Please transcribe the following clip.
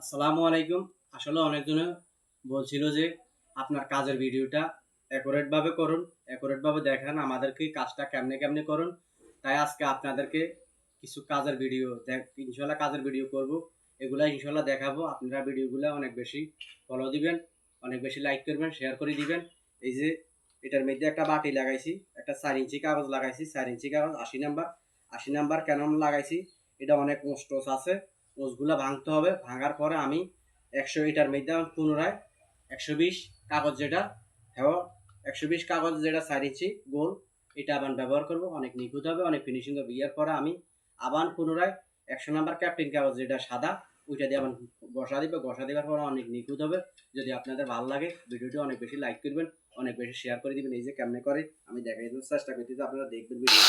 আসসালামু আলাইকুম। আসলে অনেকজনে বলছিল যে আপনার কাজের ভিডিওটা অ্যাকুরেট ভাবে করুন, অ্যাকুরেট ভাবে দেখান আমাদেরকে কাজটা কেমনে করুন। তাই আজকে আপনাদেরকে কিছু কাজের ভিডিও ইনশাল্লাহ কাজের ভিডিও করব। এগুলা ইনশাল্লাহ দেখাবো। আপনারা ভিডিওগুলা অনেক বেশি ফলো দিবেন, অনেক বেশি লাইক করবেন, শেয়ার করে দিবেন। এই যে এটার মধ্যে একটা বাটি লাগাইছি, একটা 4 ইঞ্চি কাগজ লাগাইছি, 4 ইঞ্চি কাগজ 80 নাম্বার কেন লাগাইছি, এটা অনেক মোষ আছে। মোষগুলা ভাঙতে হবে। ভাঙার পরে আমি 100 এটার মধ্যে পুনরায় 120 কাগজ যেটা হ্যাঁ 120 কাগজ যেটা 4 ইঞ্চি গোল, এটা আবার ব্যবহার করব। অনেক নিখুঁত হবে, অনেক ফিনিশিং হবে। ইয়ার পরে আমি আবার পুনরায় 100 নাম্বার ক্যাপ্টেন কাগজ যেটা সাদা, ওইটা দিয়ে আবার ঘষা দেওয়ার পরে অনেক নিখুঁত হবে। যদি আপনাদের ভালো লাগে ভিডিওটি অনেক বেশি লাইক করবেন, অনেক বেশি শেয়ার করে দিবেন। এই যে কেমনে করে আমি দেখাই চেষ্টা করতেছি, আপনারা দেখবেন ভিডিও।